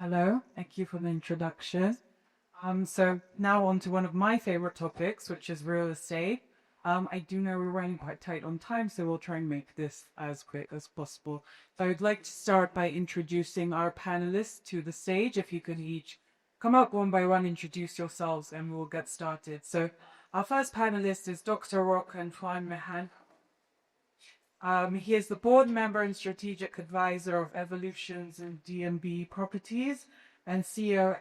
Hello, thank you for the introduction. So now on to one of my favorite topics, which is real estate. I do know we're running quite tight on time, so we'll try and make this as quick as possible. So I would like to start by introducing our panelists to the stage. If you could each come up one by one, introduce yourselves, and we'll get started. So our first panelist is Dr. Rock-Antoine Mehanna. He is the board member and strategic advisor of Evolutions and DMB Properties and CEO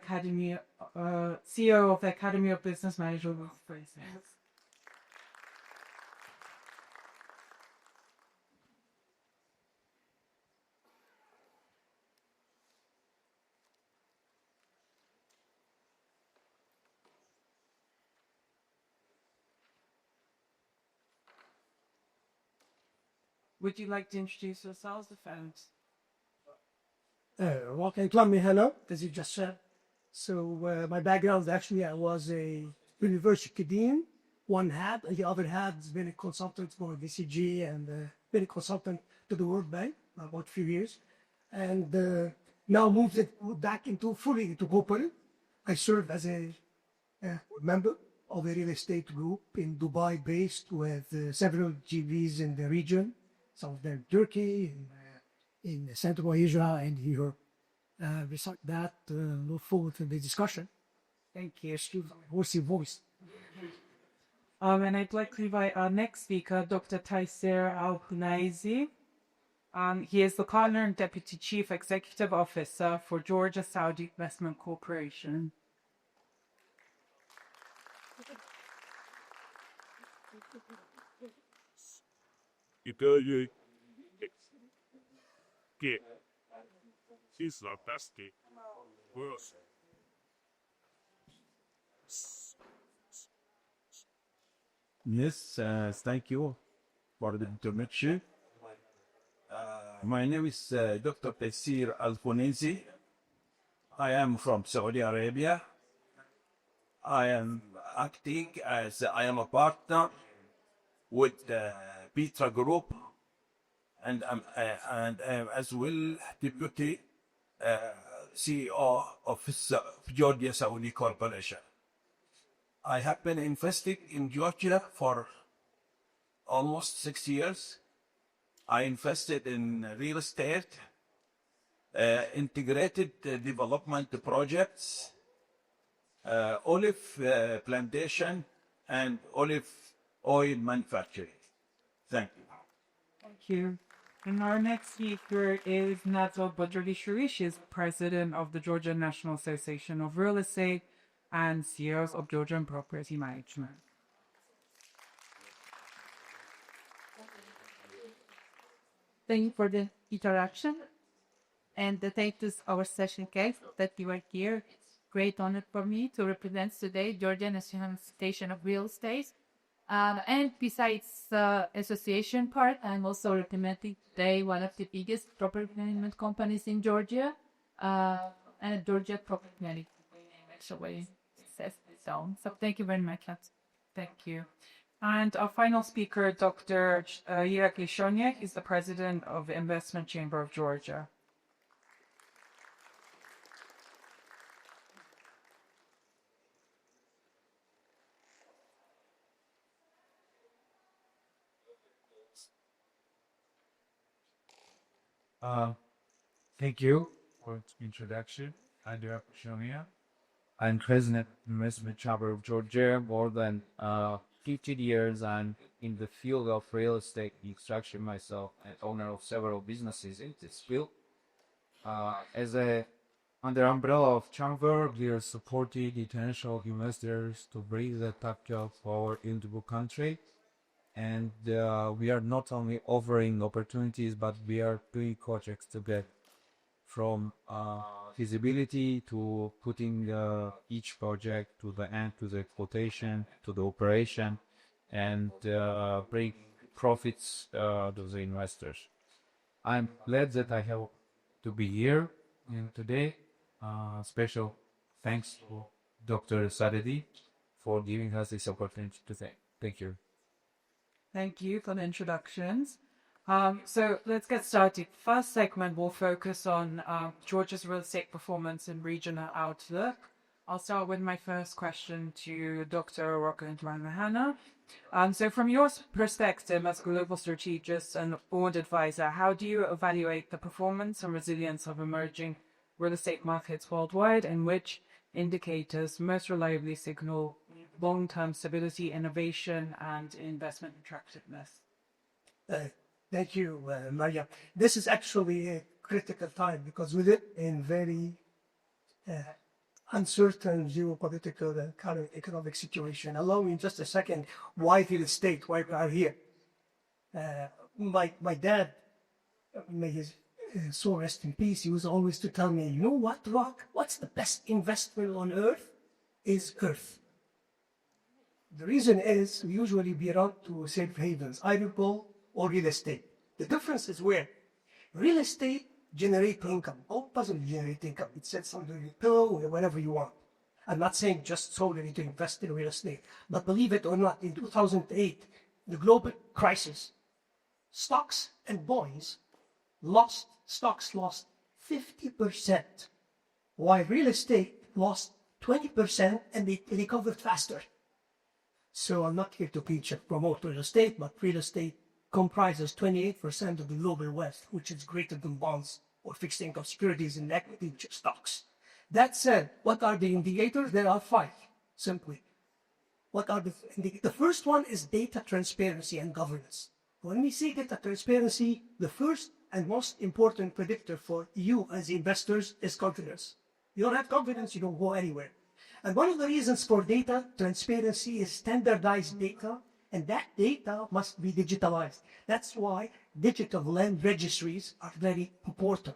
of the Academy of Business Management Workplaces. Would you like to introduce yourselves, the fans? Rock-Antoine Mehanna, as you just said. So my background actually, I was a university dean, one hat, and the other hat has been a consultant for VCG and been a consultant to the World Bank about a few years, and now moved it back into fully into corporate. I served as a member of a real estate group in Dubai, based with several GVs in the region, some of them in Turkey, in Central Asia and Europe. Besides that, look forward to the discussion. Thank you. Excuse my horsey voice. And I'd like to invite our next speaker, Dr. Tayseer Khunaizi. He is the partner and deputy chief executive officer for Georgia Saudi Investment Corporation. Yes, thank you for the introduction. My name is Dr. Tayseer Khunaizi. I am from Saudi Arabia. I am acting as I am a partner with the Petra Group, and I'm as well deputy CEO of Georgia Saudi Corporation. I have been investing in Georgia for almost 6 years. I invested in real estate, integrated development projects, olive plantation, and olive oil manufacturing. Thank you. Thank you. And our next speaker is Nato Bochorishvili. She is president of the Georgian National Association of Real Estate and CEOs of Georgian Property Management. Thank you for the introduction, and thank to our session guests that you are here. It's a great honor for me to represent today Georgian National Association of Real Estate. And besides the association part, I'm also representing today one of the biggest property management companies in Georgia, and Georgia Property Management. Actually, it says so. So thank you very much. Thank you. And our final speaker, Dr. Irakli Shonia, is the president of the Investment Chamber of Georgia. Thank you for the introduction. I'm Shonia. I'm president of the Investment Chamber of Georgia, more than 15 years. I'm in the field of real estate construction myself, and owner of several businesses in this field. Under umbrella of Chamber, we are supporting international investors to bring the top job forward into the country. And we are not only offering opportunities, but we are doing projects to get from feasibility to putting each project to the end, to the quotation, to the operation, and bring profits to the investors. I'm glad that I have to be here today. Special thanks to Dr. Sadedi for giving us this opportunity today. Thank you. Thank you for the introductions. So let's get started. First segment will focus on Georgia's real estate performance and regional outlook. I'll start with my first question to Dr. Rock-Antoine Mehanna. So from your perspective as global strategist and board advisor, how do you evaluate the performance and resilience of emerging real estate markets worldwide, and which indicators most reliably signal long-term stability, innovation, and investment attractiveness? Thank you, Mariam. This is actually a critical time because we live in very uncertain geopolitical and current economic situation. Allow me just a second why real estate, why we are here. My dad, may his soul rest in peace, he was always to tell me, you know what, Rock? What's the best investment on earth? Is earth. The reason is we usually be run to safe havens, either gold or real estate. The difference is where real estate generates income. Gold doesn't generate income. It sits under your pillow or wherever you want. I'm not saying just solely to invest in real estate, but believe it or not, in 2008, the global crisis, stocks and bonds lost 50%, while real estate lost 20% and they recovered faster. So I'm not here to preach and promote real estate, but real estate comprises 28% of the global wealth, which is greater than bonds or fixed income securities and equity stocks. That said, what are the indicators? There are 5, simply. What are the indicators? The first one is data transparency and governance. When we say data transparency, the first and most important predictor for you as investors is confidence. You don't have confidence, you don't go anywhere. And one of the reasons for data transparency is standardized data, and that data must be digitalized. That's why digital land registries are very important.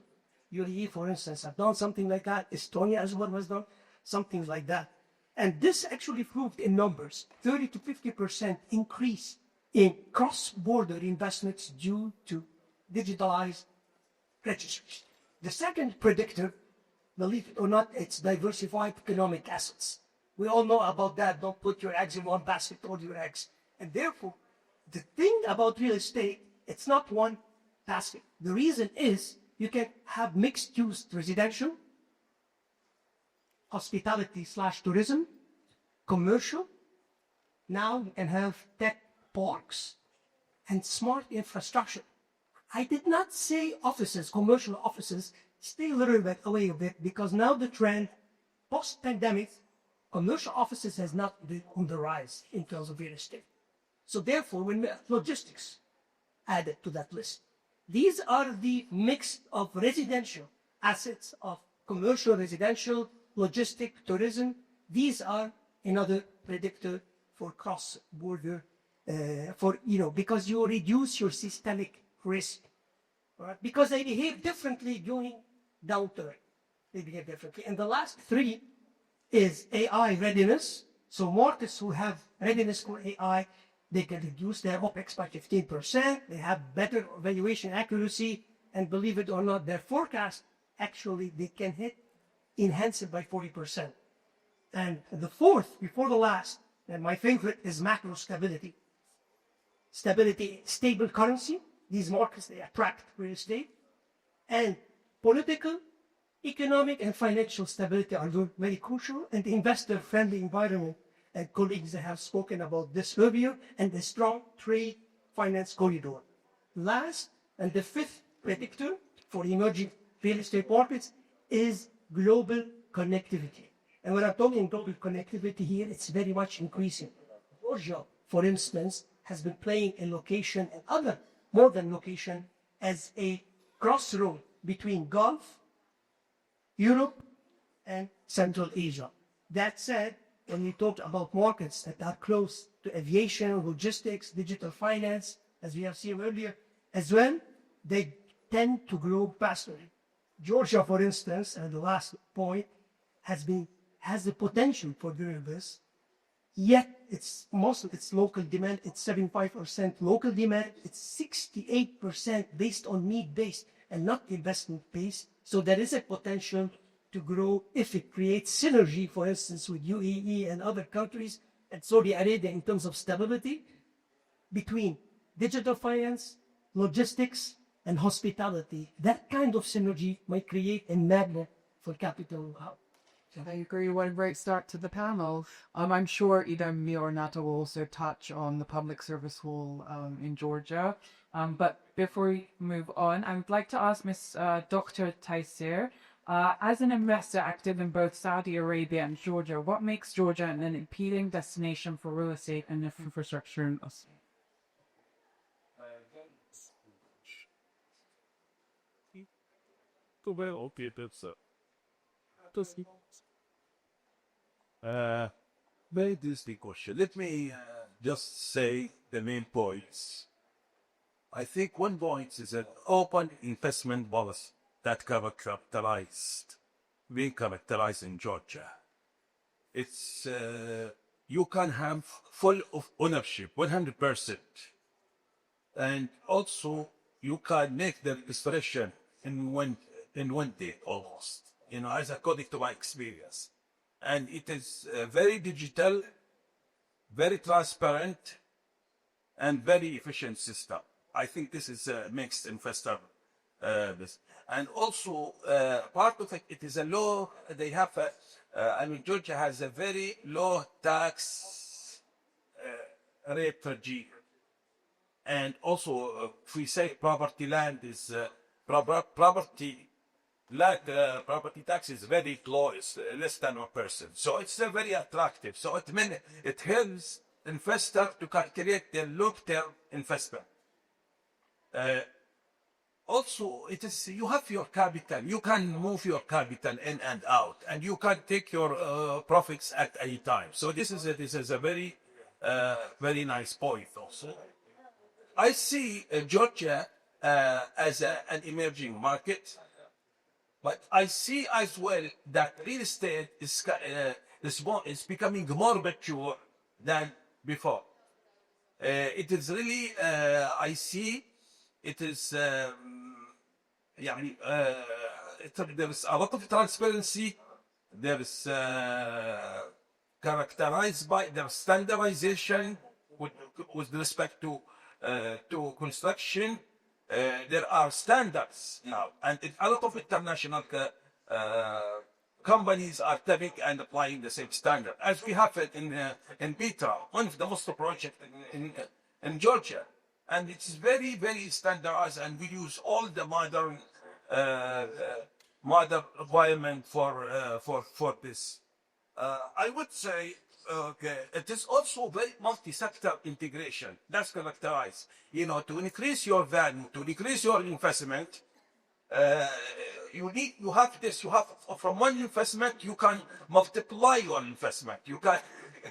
UAE, for instance, have done something like that. Estonia as well has done something like that. And this actually proved in numbers, 30 to 50% increase in cross-border investments due to digitalized registries. The second predictor, believe it or not, it's diversified economic assets. We all know about that. Don't put your eggs in one basket, all your eggs. And therefore, the thing about real estate, it's not one basket. The reason is you can have mixed-use residential, hospitality/tourism, commercial. Now you can have tech parks and smart infrastructure. I did not say offices, commercial offices. Stay a little bit away a bit, because now the trend, post-pandemic, commercial offices has not been on the rise in terms of real estate. So therefore, when we have logistics added to that list, these are the mix of residential assets, of commercial, residential, logistic, tourism. These are another predictor for cross-border, because you reduce your systemic risk, right? Because they behave differently during downturn. They behave differently. And the last 3 is AI readiness. So markets who have readiness for AI, they can reduce their OPEX by 15%. They have better valuation accuracy. And believe it or not, their forecast, actually, they can enhance it by 40%. And the fourth, before the last, and my favorite, is macro stability. Stability, stable currency. These markets, they attract real estate. And political, economic, and financial stability are very crucial. And the investor-friendly environment, and colleagues have spoken about this earlier, and the strong trade finance corridor. Last, and the 5th predictor for emerging real estate markets is global connectivity. And when I'm talking global connectivity here, it's very much increasing. Georgia, for instance, has been playing a location, and other modern location, as a crossroad between Gulf, Europe, and Central Asia. That said, when we talked about markets that are close to aviation, logistics, digital finance, as we have seen earlier, as well, they tend to grow faster. Georgia, for instance, and the last point, has the potential for doing this, yet it's most of its local demand, it's 75% local demand, it's 68% based on need-based and not investment-based. So there is a potential to grow if it creates synergy, for instance, with UAE and other countries and Saudi Arabia in terms of stability between digital finance, logistics, and hospitality. That kind of synergy might create a magnet for capital hub. I agree. What a great start to the panel. I'm sure either me or Nato will also touch on the public service hall in Georgia. But before we move on, I would like to ask Ms. Dr. Tayseer, as an investor active in both Saudi Arabia and Georgia, what makes Georgia an appealing destination for real estate and infrastructure investment? Very interesting question. Let me just say the main points. I think one point is an open investment policy that being characterized in Georgia. It's you can have full of ownership, 100%, and also you can make the expression in one day almost. As according to my experience, and it is very digital, very transparent, and very efficient system. I think this is a mixed investor. And also part of it, it is a low. They have Georgia has a very low tax rate regime, and also if we say property tax is very low, it's less than 1%. So it's very attractive. So it helps investor to calculate their long-term investment. Also, it is you have your capital. You can move your capital in and out, and you can take your profits at any time. So this is a very very nice point. Also, I see Georgia as an emerging market. But I see as well that real estate is becoming more mature than before. It is really, I see, it is, there is a lot of transparency. There is characterized by their standardization with respect to construction. There are standards now, and a lot of international companies are taking and applying the same standard, as we have it in Petra, one of the most project in Georgia, and it's very, very standardized, and we use all the modern requirement for this. I would say. Okay, it is also very multi-sector integration. That's characterized. To increase your value, to increase your investment, you have this. You have from one investment, you can multiply your investment. You can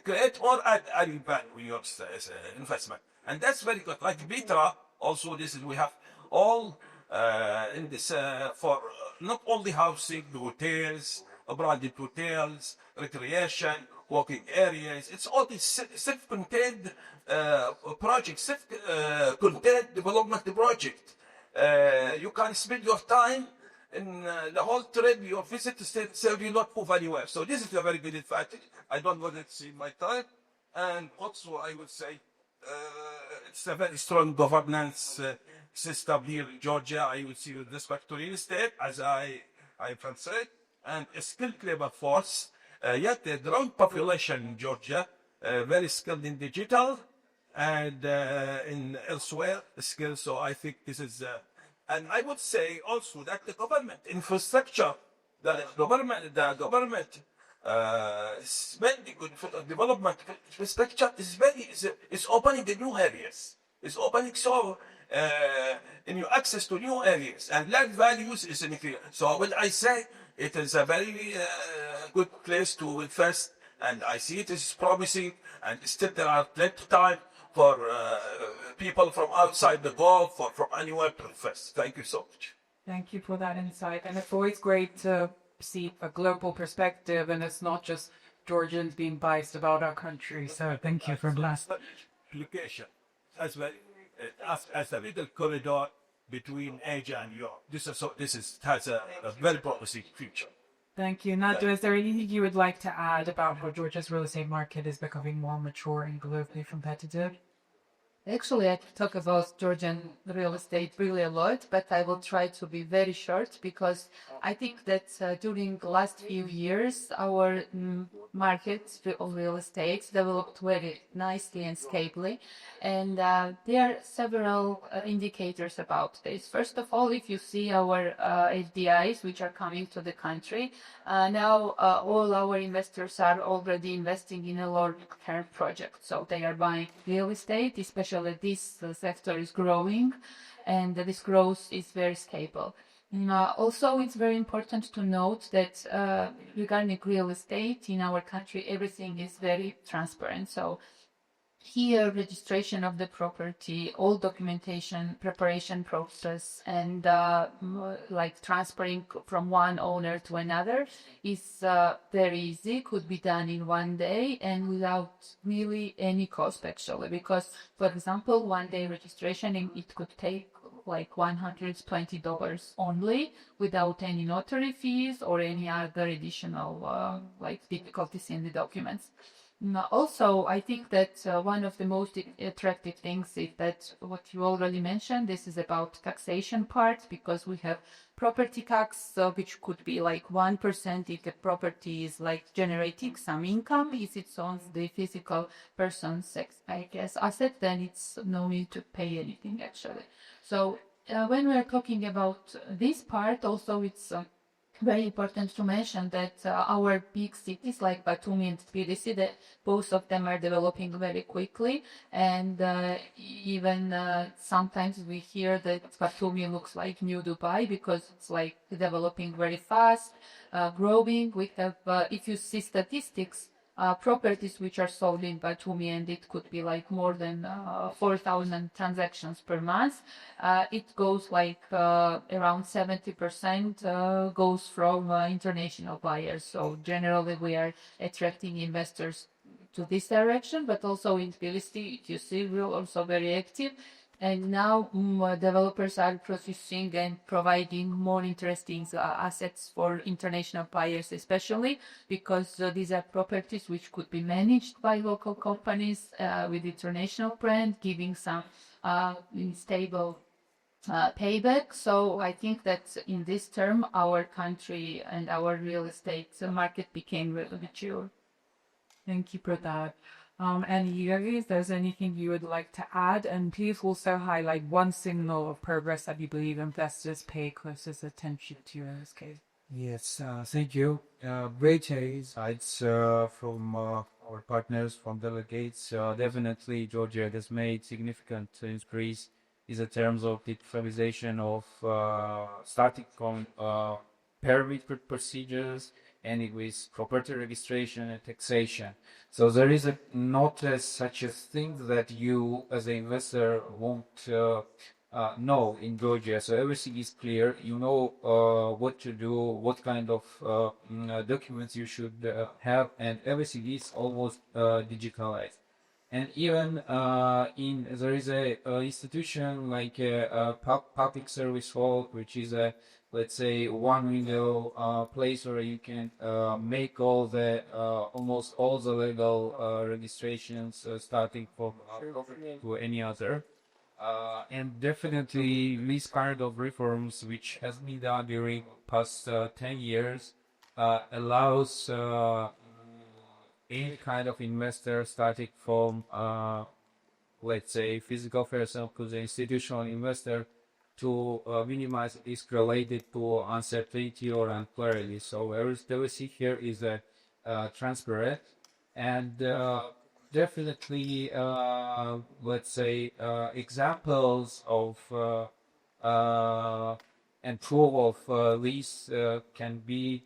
create or add value in your investment, and that's very good. Like Petra, also we have all in this for not only housing, hotels, branded hotels, recreation, walking areas. It's all this self-contained project, self-contained development project. You can spend your time in the whole trip, your visit, so you not move anywhere. So this is a very good advantage. I don't want to see my time. And also I would say it's a very strong governance system here in Georgia. I would see with respect to real estate, as I can say, and a skilled labor force. Yet the growing population in Georgia, very skilled in digital and in elsewhere skills. So I think this is, and I would say also that the government infrastructure, the government spending on development infrastructure is opening the new areas. It's opening in your access to new areas, and land values is increasing. So when I say it is a very good place to invest, and I see it is promising, and still there are plenty of time for people from outside the Gulf or from anywhere to invest. Thank you so much. Thank you for that insight. And it's always great to see a global perspective, and it's not just Georgians being biased about our country. So thank you for that. Application as well as a little corridor between Asia and Europe. This has a very promising future. Thank you. Nato, is there anything you would like to add about how Georgia's real estate market is becoming more mature and globally competitive? Actually, I could talk about Georgian real estate really a lot, but I will try to be very short because I think that during the last few years, our market of real estate developed very nicely and stably. And there are several indicators about this. First of all, if you see our FDIs, which are coming to the country, now all our investors are already investing in a long-term project. So they are buying real estate, especially this sector is growing, and this growth is very stable. Also, it's very important to note that regarding real estate in our country, everything is very transparent. So here, registration of the property, all documentation, preparation process, and like transferring from one owner to another is very easy, could be done in one day and without really any cost actually. Because, for example, one day registration, it could take like $120 only without any notary fees or any other additional like difficulties in the documents. Also, I think that one of the most attractive things is that what you already mentioned, this is about taxation part, because we have property tax, which could be like 1% if the property is like generating some income. If it's on the physical person's, I guess, asset, then it's no need to pay anything actually. So when we're talking about this part, also it's very important to mention that our big cities like Batumi and Tbilisi, that both of them are developing very quickly, and even sometimes we hear that Batumi looks like new Dubai because it's like developing very fast, growing. We have, if you see statistics, properties which are sold in Batumi, and it could be like more than 4,000 transactions per month. It goes like around 70% goes from international buyers. So generally we are attracting investors to this direction, but also in Tbilisi, you see, we're also very active. And now developers are producing and providing more interesting assets for international buyers, especially because these are properties which could be managed by local companies with international brand, giving some stable payback. So I think that in this term, our country and our real estate market became really mature. Thank you for that. And Iliyard, if there's anything you would like to add, and please also highlight one signal of progress that you believe investors pay closest attention to in this case. Yes, thank you. Great insights from our partners, from delegates. Definitely, Georgia has made significant increase in the terms of digitalization of starting from permit procedures, and with property registration and taxation. So there is not such a thing that you as an investor won't know in Georgia. So everything is clear. You know what to do, what kind of documents you should have, and everything is almost digitalized. And even there is a institution like a public service hall, which is a, let's say, one window place where you can make all the almost all the legal registrations, starting from to any other. And definitely these kind of reforms, which has been done during past 10 years, allows any kind of investor, starting from let's say physical person to the institutional investor, to minimize risk related to uncertainty or unclarity. So everything here is transparent, and definitely let's say examples of and proof of these can be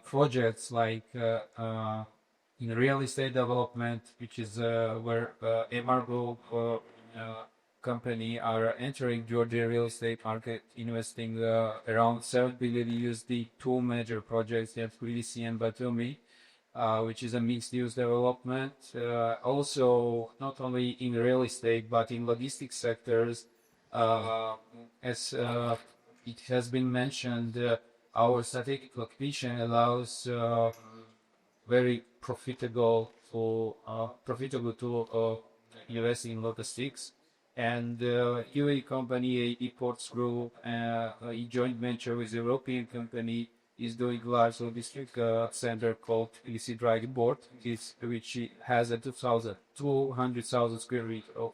projects like in real estate development, which is where Embargo company are entering Georgia real estate market, investing around 7 billion USD, two major projects in Khunaizi and Batumi, which is a mixed-use development. Also, not only in real estate, but in logistics sectors, as it has been mentioned, our strategic location allows very profitable to invest in logistics. And UAE company, Ports Group, a joint venture with a European company, is doing large logistic center called PC Dragon Board, which has a 200,000 square meter of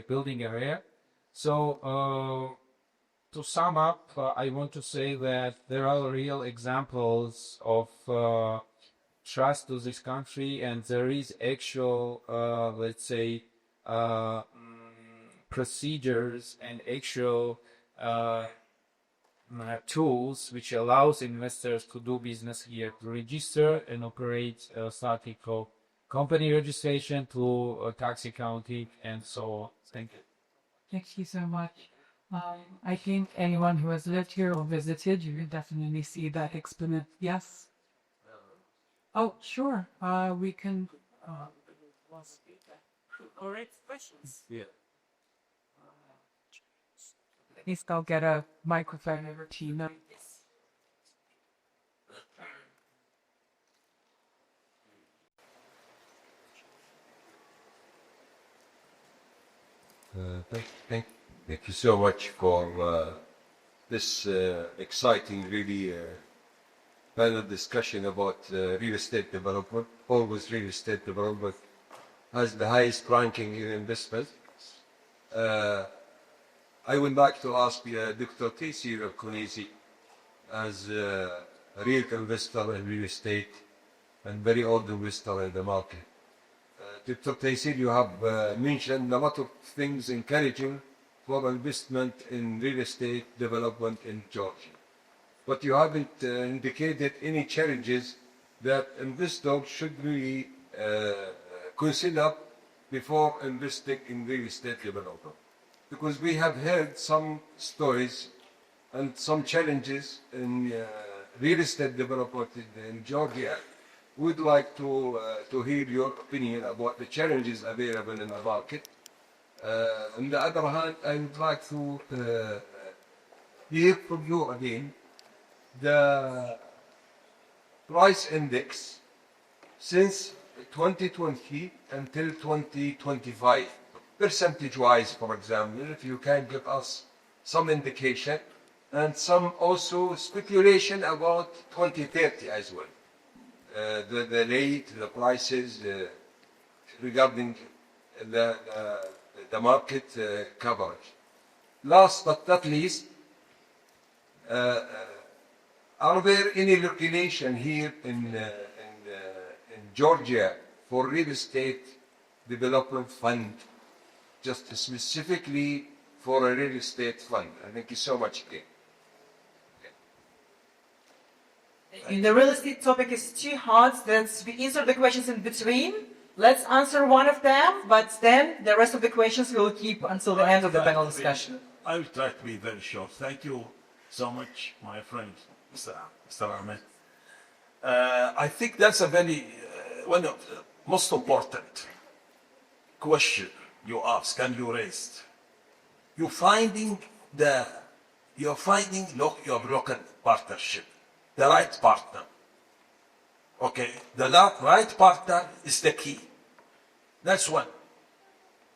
building area. So to sum up, I want to say that there are real examples of trust to this country, and there is actual, let's say, procedures and actual tools which allows investors to do business here, to register and operate, starting from company registration to tax accounting and so on. Thank you. Thank you so much. I think anyone who has lived here or visited, you can definitely see that exponent. Yes? Oh, sure. We can. Correct questions. Yeah. At least I'll get a microphone over to you now. Thank you so much for this exciting, really panel discussion about real estate development. Always real estate development has the highest ranking in investment. I would like to ask Dr. Tayseer of Khunaizi, as a real investor in real estate and very old investor in the market. Dr. Tayseer, you have mentioned a lot of things encouraging for investment in real estate development in Georgia. But you haven't indicated any challenges that investors should really consider before investing in real estate development. Because we have heard some stories and some challenges in real estate development in Georgia. We'd like to hear your opinion about the challenges available in the market. On the other hand, I would like to hear from you again the price index since 2020 until 2025, percentage-wise, for example, if you can give us some indication, and some also speculation about 2030 as well. The rate, the prices regarding the market coverage. Last but not least, are there any regulation here in Georgia for real estate development fund, just specifically for a real estate fund? Thank you so much again. In the real estate topic is too hard, let's answer the questions in between. Let's answer one of them, but then the rest of the questions we'll keep until the end of the panel discussion. I will try to be very short. Thank you so much, my friend, Mr. Ahmed. I think that's a very, one of the most important question you ask and you raised. You're finding your broken partnership, the right partner. Okay, the right partner is the key. That's one.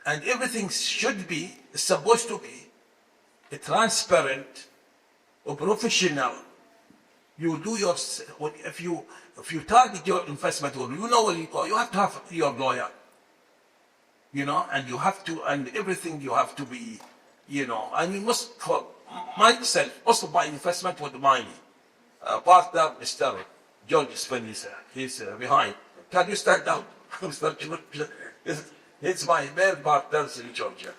And everything should be, is supposed to be transparent or professional. You do your, if you target your investment, or you know where you go, you have to have your lawyer. You know, and you have to, and everything you have to be, you know, and you must, for myself, also my investment with my partner, Mr. Georgian, he's behind. Can you stand down? Mr. Georgian, it's my main partners in Georgia.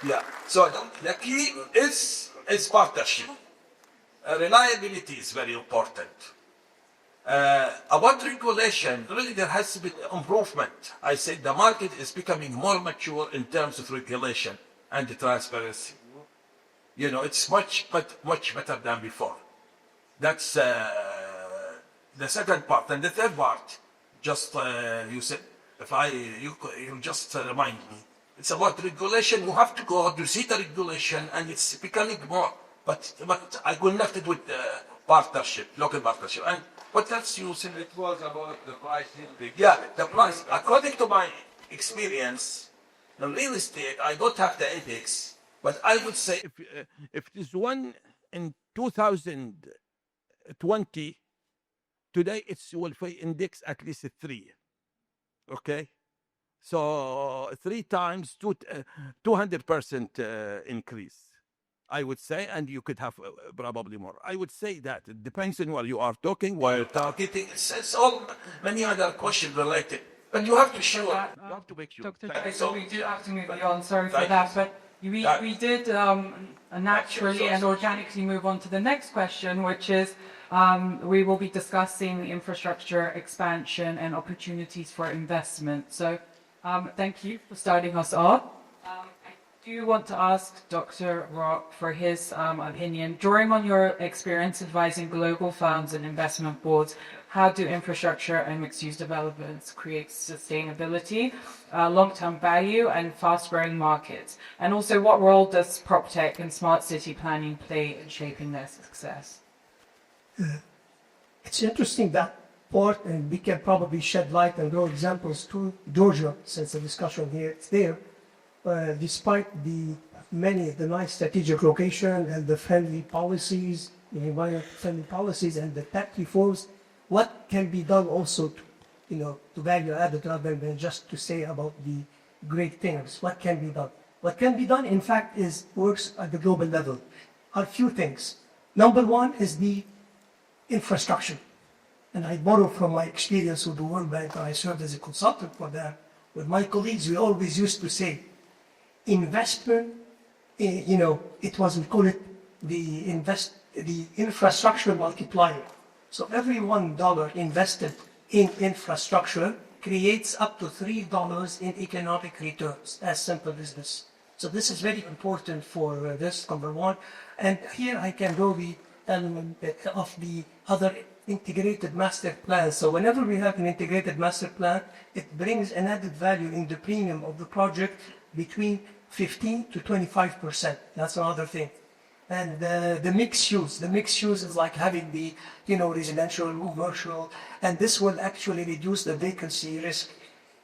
Yeah, so the key is partnership. Reliability is very important. About regulation, really there has to be improvement. I said the market is becoming more mature in terms of regulation and transparency. You know, it's much better than before. That's the second part. And the third part, just you said, you just remind me. It's about regulation. You have to go to see the regulation, and it's becoming more. But I connected with partnership, local partnership, and What else you said? It was about the price. Yeah, the price. According to my experience in real estate, I don't have the ethics, but I would say if it is one in 2020, today it's will index at least 3. Okay, so 3 times 200% increase, I would say, and you could have probably more. I would say that it depends on what you are talking, what you're targeting. It's all many other questions related, but you have to show. You have to make sure. Dr. Thank you. Tayseer, we do have to move you on. Sorry for Thank that, you. but we did naturally and organically move on to the next question, which is we will be discussing infrastructure expansion and opportunities for investment. So thank you for starting us off. I do want to ask Dr. Rock for his opinion. Drawing on your experience advising global funds and investment boards, how do infrastructure and mixed-use developments create sustainability, long-term value, and fast-growing markets? And also, what role does PropTech and smart city planning play in shaping their success? It's interesting that part, and we can probably shed light and draw examples to Georgia, since the discussion here is there. Despite the nice strategic location and the friendly policies, the environment-friendly policies and the tax reforms, what can be done also to value added rather than just to say about the great things? What can be done? What can be done, in fact, is works at the global level. Are few things. Number one is the infrastructure. And I borrow from my experience with the World Bank, and I served as a consultant for that. With my colleagues, we always used to say, investment, it was, we call it the infrastructure multiplier. So every $1 invested in infrastructure creates up to $3 in economic returns, as simple as this. So this is very important for this, number one. And here I can go the element of the other integrated master plan. So whenever we have an integrated master plan, it brings an added value in the premium of the project between 15 to 25%. That's another thing. And the mixed use is like having the, residential, commercial, and this will actually reduce the vacancy risk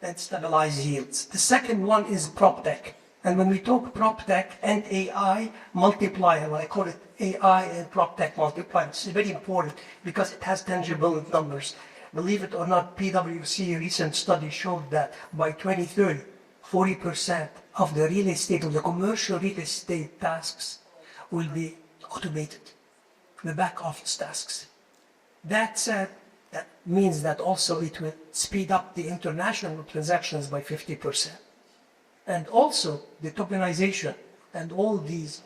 and stabilize yields. The second one is PropTech. And when we talk PropTech and AI multiplier, I call it AI and PropTech multiplier. It's very important because it has tangible numbers. Believe it or not, PwC recent study showed that by 2030, 40% of the real estate, of the commercial real estate tasks will be automated, the back office tasks. That said, that means that also it will speed up the international transactions by 50%. And also the tokenization and all these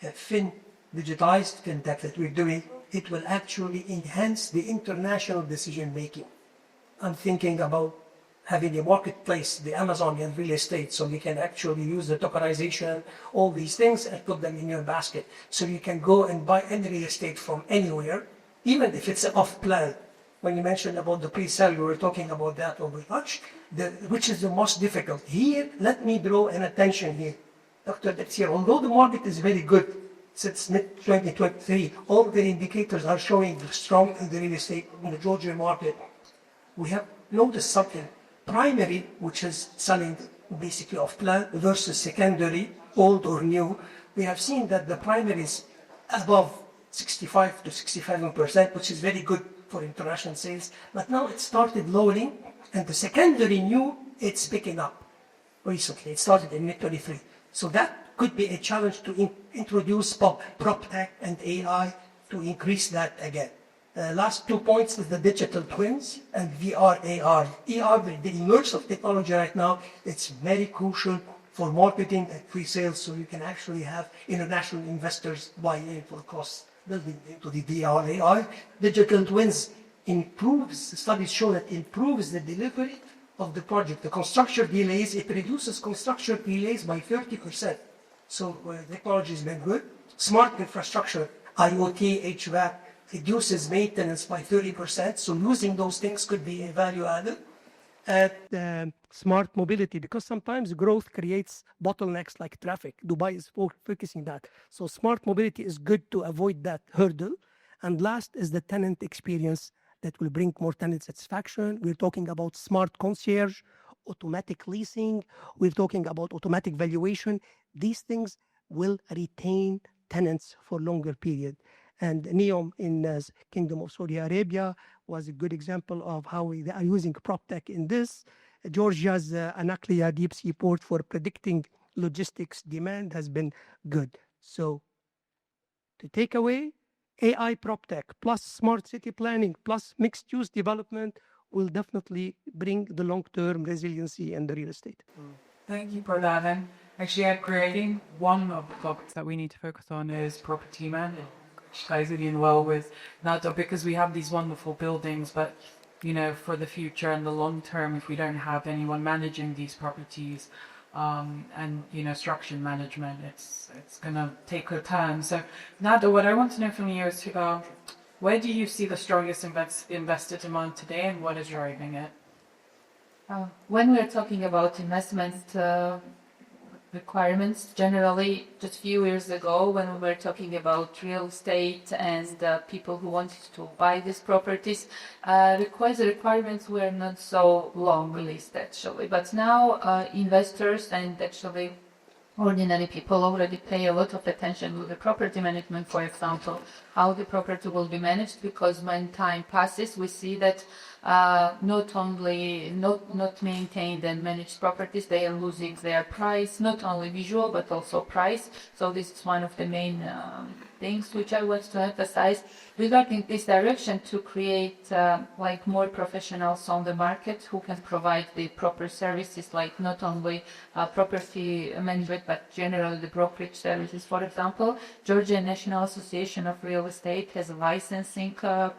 digitized fintech that we're doing, it will actually enhance the international decision making. I'm thinking about having a marketplace, the Amazonian real estate, so you can actually use the tokenization, all these things, and put them in your basket. So you can go and buy any real estate from anywhere, even if it's off plan. When you mentioned about the pre-sale, we were talking about that over lunch, which is the most difficult. Here, let me draw an attention here. Dr. Tayseer, although the market is very good since mid-2023, all the indicators are showing strong in the real estate in the Georgian market. We have noticed something. Primary, which is selling basically off plan, versus secondary, old or new, we have seen that the primary is above 65 to 67%, which is very good for international sales. But now it started lowering, and the secondary new, it's picking up recently. It started in mid-23. So that could be a challenge to introduce PropTech and AI to increase that again. Last 2 points is the digital twins and VR, AR. The emergence of technology right now, it's very crucial for marketing and pre-sales, so you can actually have international investors buying in for cost, building into the VR, AR. Digital twins studies show that improves the delivery of the project. The construction delays, it reduces construction delays by 30%. So technology has been good. Smart infrastructure, IoT, HVAC, reduces maintenance by 30%, so losing those things could be a value added. And smart mobility, because sometimes growth creates bottlenecks like traffic. Dubai is focusing that. So smart mobility is good to avoid that hurdle. And last is the tenant experience that will bring more tenant satisfaction. We're talking about smart concierge, automatic leasing. We're talking about automatic valuation. These things will retain tenants for longer period. And NEOM in Kingdom of Saudi Arabia was a good example of how they are using PropTech in this. Georgia's Irakli deep sea port for predicting logistics demand has been good. So to take away, AI PropTech plus smart city planning plus mixed use development will definitely bring the long-term resiliency in the real estate. Thank you for that. And actually, I'm creating one of the topics that we need to focus on is property management, which ties it in well with Nato, because we have these wonderful buildings, but for the future and the long term, if we don't have anyone managing these properties, and structure management, it's gonna take a turn. So, Nato, what I want to know from you is where do you see the strongest investor demand today, and what is driving it? When we're talking about investment requirements, generally, just a few years ago, when we were talking about real estate and people who wanted to buy these properties, the requirements were not so long list actually. But now investors and actually ordinary people already pay a lot of attention to the property management, for example, how the property will be managed, because when time passes, we see that not only not maintained and managed properties, they are losing their price, not only visual but also price. So this is one of the main things which I want to emphasize regarding this direction, to create like more professionals on the market who can provide the proper services, like not only property management but generally the brokerage services. For example, Georgian National Association of Real Estate has a licensing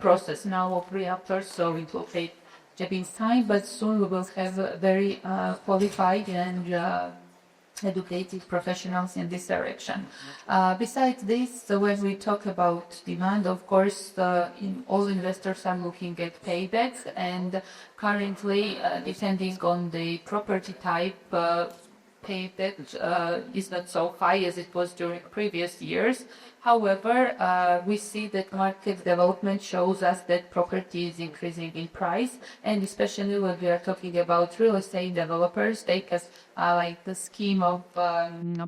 process now of realtors, so it will take Jabin's time, but soon we will have very qualified and educated professionals in this direction. Besides this, when we talk about demand, of course, all investors are looking at paybacks, and currently, depending on the property type, payback is not so high as it was during previous years. However, we see that market development shows us that property is increasing in price, and especially when we are talking about real estate developers, take us like the scheme of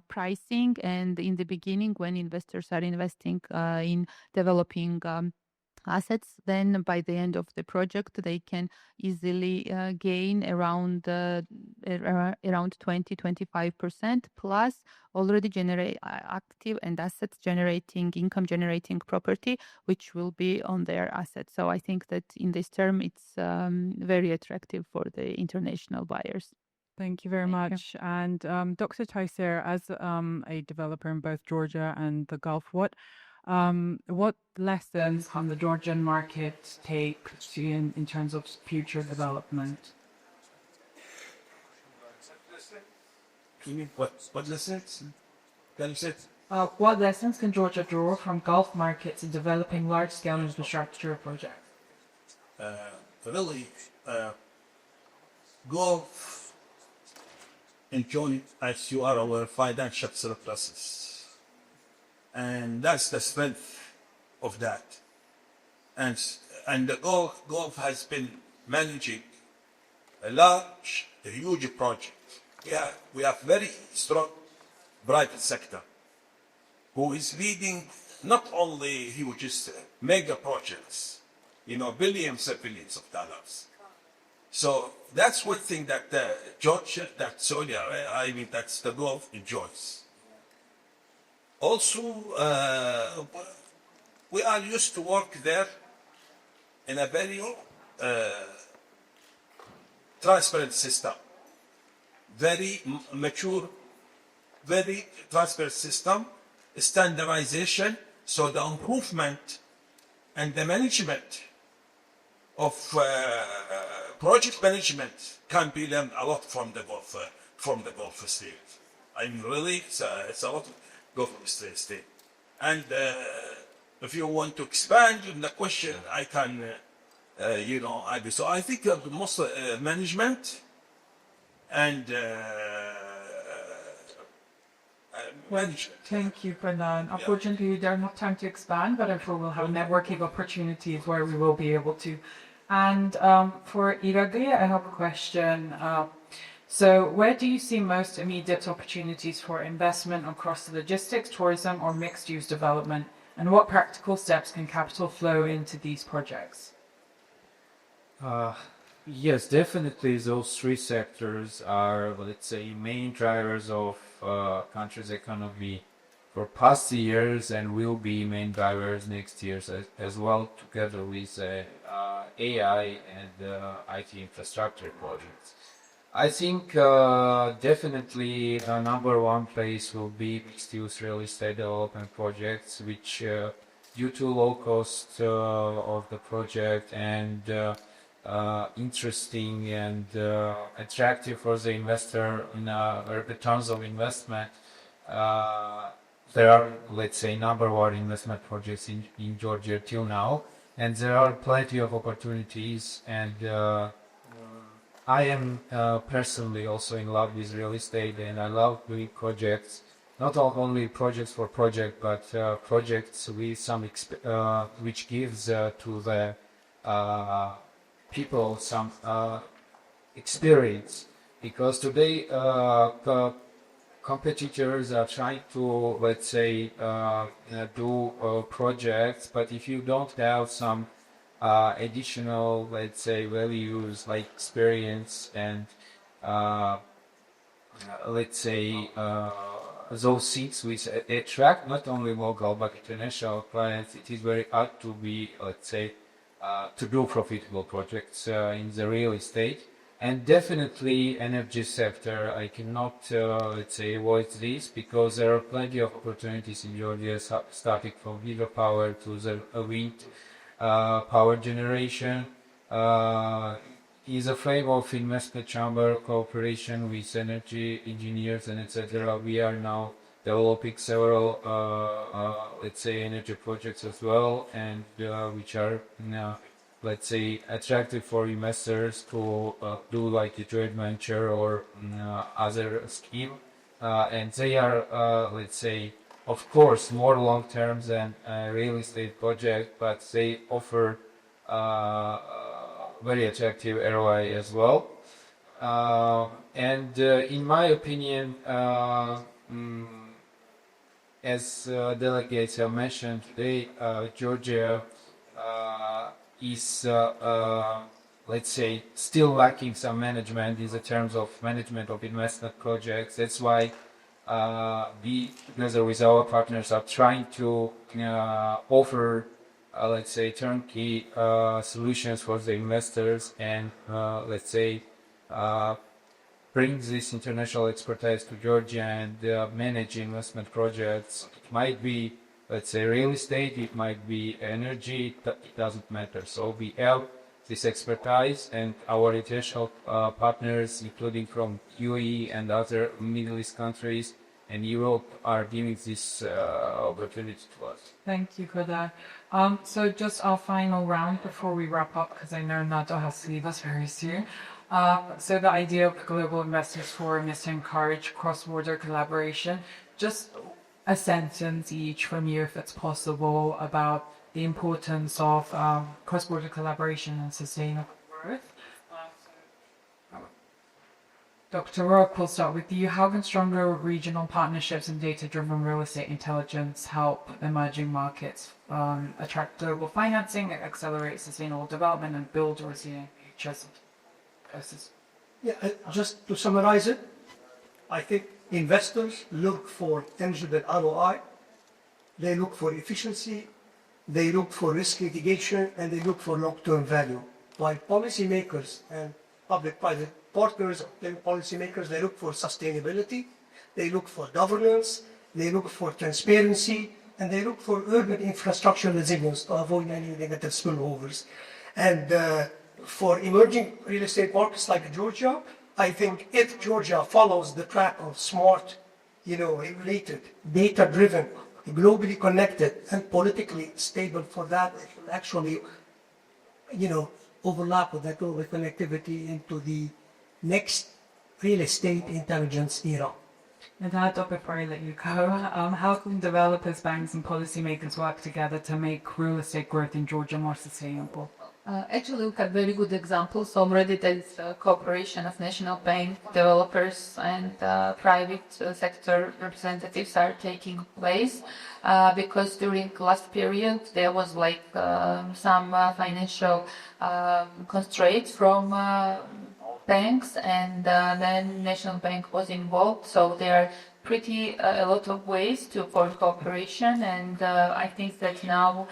pricing, and in the beginning when investors are investing in developing assets, then by the end of the project they can easily gain around 20-25% plus already generate active and assets generating income generating property which will be on their assets. So I think that in this term it's very attractive for the international buyers. Thank you very much. And Dr. Tayseer, as a developer in both Georgia and the Gulf, what lessons can the Georgian market take in terms of future development? You mean what lessons? Can you say? What lessons can Georgia draw from Gulf markets in developing large-scale infrastructure projects? Really, Gulf enjoy, as you are aware, financial surpluses. And that's the strength of that. And the Gulf has been managing a huge project. We have very strong private sector who is leading not only huge mega projects, billions and billions of dollars. So that's one thing that Georgia, that Saudi Arabia, that's the Gulf enjoys. Also, we are used to work there in a very transparent system, very mature, very transparent system, standardization, so the improvement and the management of project management can be learned a lot from the Gulf state. I mean, really, it's a lot of Gulf state. And if you want to expand on the question, I can, so I think the most management and Thank you for that. Unfortunately, we don't have time to expand, but I'm sure we'll have networking opportunities where we will be able to And for Irakli, I have a question. So where do you see most immediate opportunities for investment across the logistics, tourism, or mixed-use development? And what practical steps can capital flow into these projects? Yes, definitely those three sectors are, let's say, main drivers of country's economy for past years and will be main drivers next years as well, together with AI and IT infrastructure projects. I think definitely the number one place will be mixed-use real estate development projects, which due to low cost of the project and interesting and attractive for the investor in returns of investment. There are, let's say, number one investment projects in Georgia till now, and there are plenty of opportunities. And I am personally also in love with real estate, and I love doing projects. Not only projects for project, but projects with some which gives to the people some experience, because today competitors are trying to, let's say, do projects, but if you don't have some additional, let's say, values like experience and let's say those things which attract not only local but international clients, it is very hard to be, let's say, to do profitable projects in the real estate. And definitely energy sector, I cannot, let's say, avoid this, because there are plenty of opportunities in Georgia, starting from hydropower to the wind power generation. In the frame of investment chamber cooperation with energy engineers and etc., we are now developing several, let's say, energy projects as well, and which are, let's say, attractive for investors to do like a joint venture or other scheme. And they are, let's say, of course, more long-term than a real estate project, but they offer very attractive ROI as well. And in my opinion, as delegates have mentioned today, Georgia is, let's say, still lacking some management in the terms of management of investment projects. That's why we, together with our partners, are trying to offer, let's say, turnkey solutions for the investors and, let's say, bring this international expertise to Georgia and manage investment projects. It might be, let's say, real estate, it might be energy, it doesn't matter. So we have this expertise, and our international partners, including from UAE and other Middle East countries and Europe, are giving this opportunity to us. Thank you for that. So just our final round before we wrap up, because I know Nato has to leave us very soon. So the idea of the Global Investors Forum is to encourage cross-border collaboration. Just a sentence each from you, if it's possible, about the importance of cross-border collaboration and sustainable growth. Dr. Rock, we'll start with you. How can stronger regional partnerships and data-driven real estate intelligence help emerging markets attract global financing, accelerate sustainable development, and build resilient futures? Yeah, just to summarize it, I think investors look for tangible ROI, they look for efficiency, they look for risk mitigation, and they look for long-term value. While policymakers and public-private partners, policymakers, they look for sustainability, they look for governance, they look for transparency, and they look for urban infrastructure resilience to avoid any negative spillovers. And for emerging real estate markets like Georgia, I think if Georgia follows the track of smart, regulated, data-driven, globally connected, and politically stable, for that, it will actually, overlap with that global connectivity into the next real estate intelligence era. And Nato, before I let you go, how can developers, banks, and policymakers work together to make real estate growth in Georgia more sustainable? Actually, we have very good examples already. There is a cooperation of national bank developers and private sector representatives are taking place because during last period there was like some financial constraints from banks, and then national bank was involved. So there are pretty a lot of ways for cooperation, and I think that now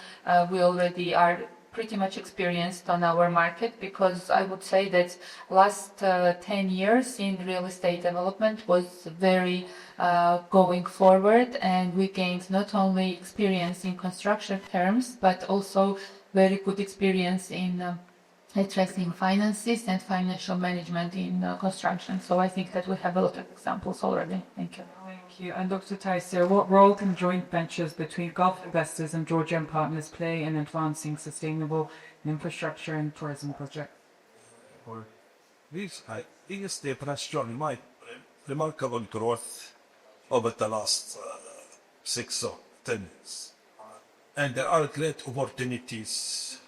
we already are pretty much experienced on our market, because I would say that last 10 years in real estate development was very going forward, and we gained not only experience in construction terms but also very good experience in addressing finances and financial management in construction. So I think that we have a lot of examples already. Thank you. Thank you. And Dr. Tayseer, what role can joint ventures between Gulf investors and Georgian partners play in advancing sustainable infrastructure and tourism projects? These they have shown my remarkable growth over the last 6 or 10 years. And there are great opportunities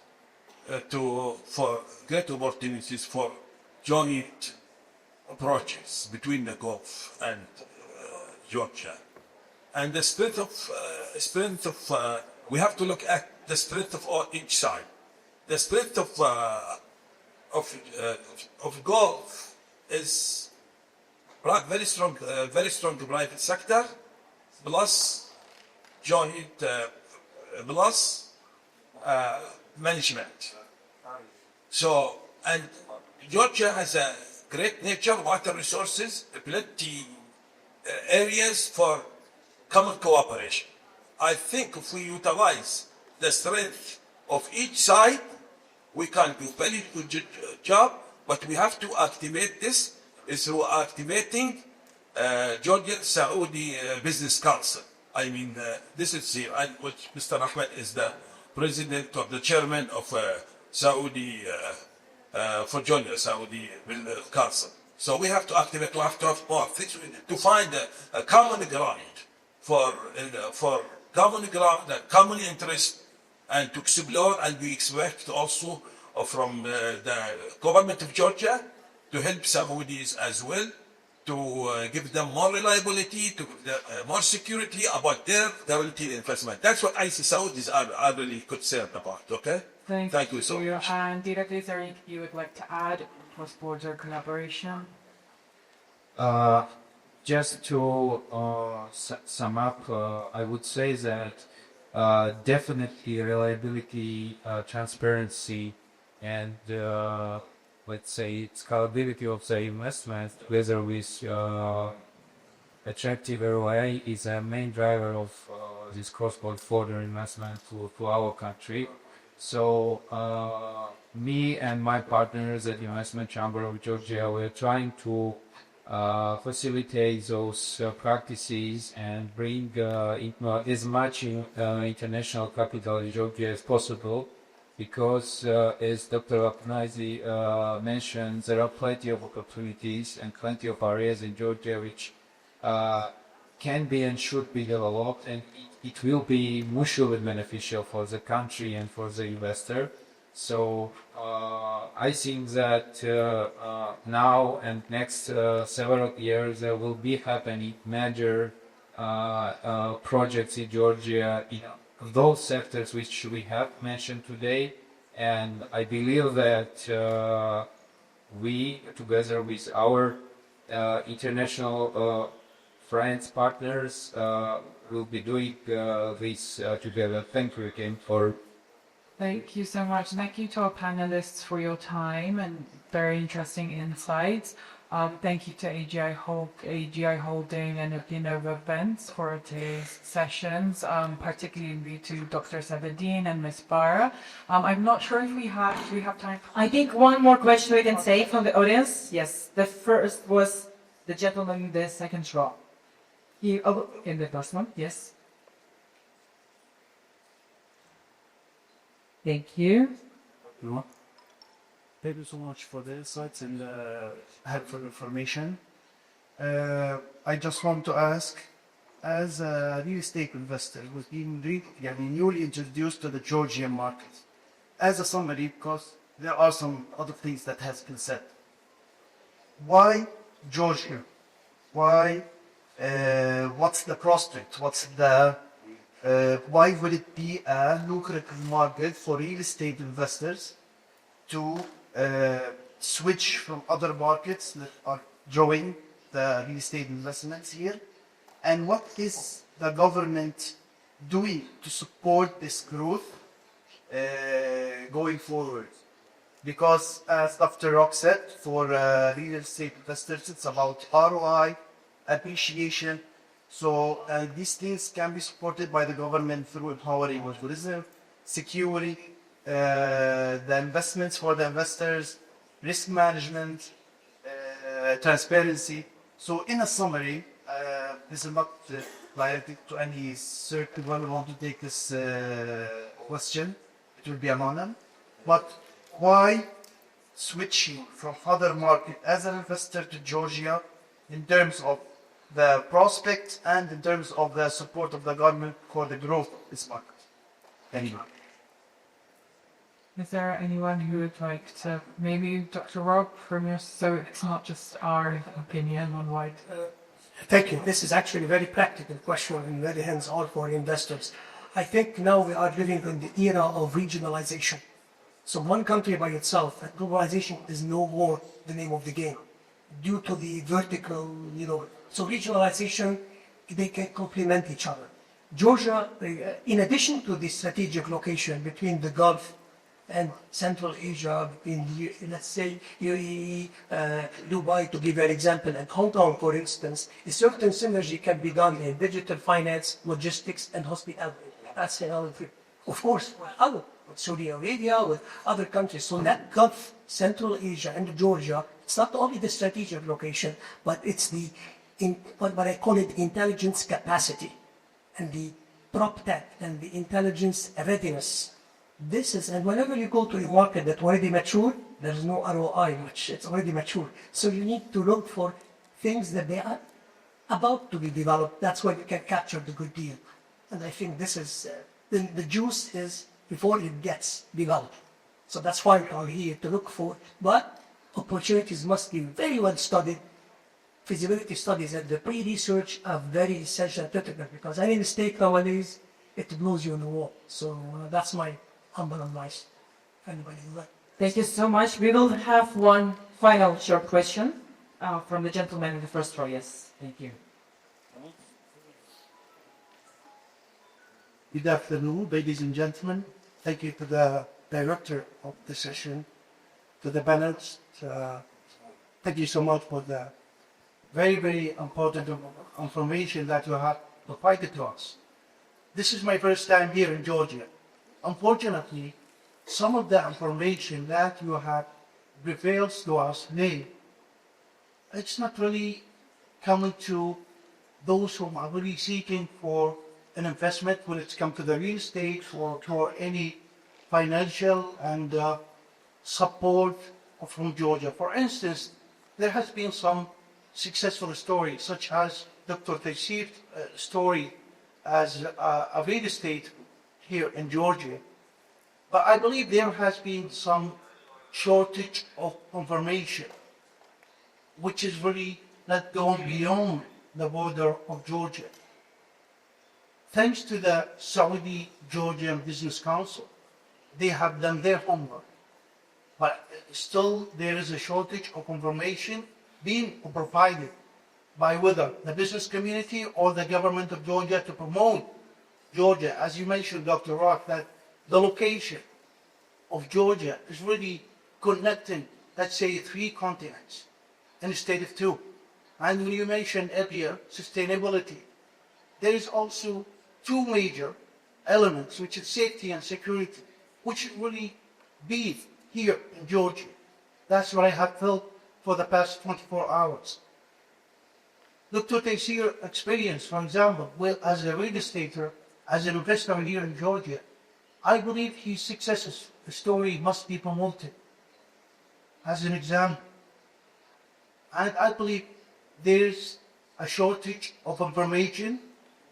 for joint approaches between the Gulf and Georgia. And the spirit of we have to look at the spirit of each side. The spirit of Gulf is very strong private sector, plus joint, plus management. So, and Georgia has a great nature, water resources, plenty areas for common cooperation. I think if we utilize the strength of each side, we can do very good job, but we have to activate this is through activating Georgian Saudi Business Council. I mean, this is here, which Mr. Ahmed is the president or the chairman of Saudi, for Georgia Saudi Council. So we have to activate, we have to have more things to find a common ground for common interest, and to explore, and we expect also from the government of Georgia to help Saudis as well, to give them more reliability, to give them more security about their guaranteed investment. That's what I see Saudis are really concerned about, okay? Thank you so much. And Irakli, is there anything you would like to add cross-border collaboration? Just to sum up, I would say that definitely reliability, transparency, and let's say scalability of the investment together with attractive ROI is a main driver of this cross-border investment to our country. So me and my partners at the Investment Chamber of Georgia, we're trying to facilitate those practices and bring as much international capital in Georgia as possible, because as Dr. Khunaizi mentioned, there are plenty of opportunities and plenty of areas in Georgia which can be and should be developed, and it will be mutually beneficial for the country and for the investor. So I think that now and next several years there will be happening major projects in Georgia in those sectors which we have mentioned today, and I believe that we, together with our international friends, partners, will be doing this together. Thank you again for. Thank you so much. Thank you to our panelists for your time and very interesting insights. Thank you to AGI Holding and Abhinova Events for today's sessions, particularly to Dr. Sabedin and Ms. Bara. I'm not sure if we have time. I think one more question we can take from the audience. Yes, the first was the gentleman in the second row. In the first one, yes. Thank you. Thank you so much for the insights and helpful information. I just want to ask, as a real estate investor who's been newly introduced to the Georgian market, as a summary, because there are some other things that has been said. Why Georgia? Why? What's the prospect? Why would it be a lucrative market for real estate investors to switch from other markets that are drawing the real estate investments here? And what is the government doing to support this growth going forward? Because as Dr. Rock said, for real estate investors, it's about ROI, appreciation. So these things can be supported by the government through empowering tourism, security, the investments for the investors, risk management, transparency. So in a summary, this is not directed to any certain one who want to take this question. It will be anonymous. But why switching from other market as an investor to Georgia in terms of the prospect and in terms of the support of the government for the growth of this market? Thank you. Is there anyone who would like to, maybe Dr. Rob, from your, so it's not just our opinion on why? Thank you. This is actually a very practical question and very hands-on for investors. I think now we are living in the era of regionalization. So one country by itself, and globalization is no more the name of the game due to the vertical, so regionalization, they can complement each other. Georgia, in addition to the strategic location between the Gulf and Central Asia, between, let's say, UAE, Dubai, to give an example, and Hong Kong, for instance, a certain synergy can be done in digital finance, logistics, and hospitality. That's another thing. Of course, with Saudi Arabia, with other countries. So that Gulf, Central Asia, and Georgia, it's not only the strategic location, but it's the, what I call it, intelligence capacity, and the prop tech, and the intelligence readiness. This is, and whenever you go to a market that's already mature, there's no ROI much, it's already mature. So you need to look for things that they are about to be developed. That's where you can capture the good deal. And I think this is, the juice is before it gets developed. So that's why we are here to look for, but opportunities must be very well studied. Feasibility studies and the pre-research are very essential and critical, because any mistake nowadays, it blows you in the wall. So that's my humble advice. Anybody would like? Thank you so much. We will have one final short question from the gentleman in the first row. Yes, thank you. Good afternoon, ladies and gentlemen. Thank you to the director of the session, to the panelists. Thank you so much for the very, very important information that you have provided to us. This is my first time here in Georgia. Unfortunately, some of the information that you have revealed to us today, it's not really coming to those who are really seeking for an investment when it's come to the real estate or for any financial and support from Georgia. For instance, there has been some successful stories, such as Dr. Tayseer's story as a real estate here in Georgia. But I believe there has been some shortage of information, which is really not going beyond the border of Georgia. Thanks to the Saudi-Georgian Business Council, they have done their homework. But still there is a shortage of information being provided by whether the business community or the government of Georgia to promote Georgia. As you mentioned, Dr. Rock, that the location of Georgia is really connecting, let's say, 3 continents instead of 2. And when you mentioned earlier sustainability, there is also 2 major elements, which is safety and security, which really be here in Georgia. That's what I have felt for the past 24 hours. Dr. Tayseer's experience, for example, as a real estater, as an investor here in Georgia, I believe his success story must be promoted as an example. And I believe there's a shortage of information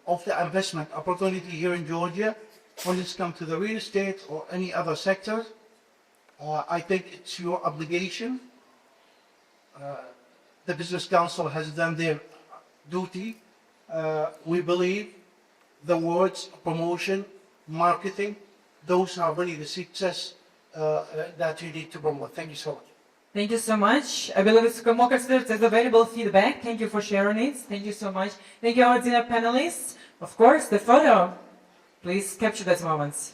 of the investment opportunity here in Georgia, when it's come to the real estate or any other sector. I think it's your obligation. The Business Council has done their duty. We believe the words promotion, marketing, those are really the success that you need to promote. Thank you so much. Thank you so much. I believe it's more considered as available feedback. Thank you for sharing it. Thank you so much. Thank you, our dinner panelists. Of course, the photo. Please capture that moment.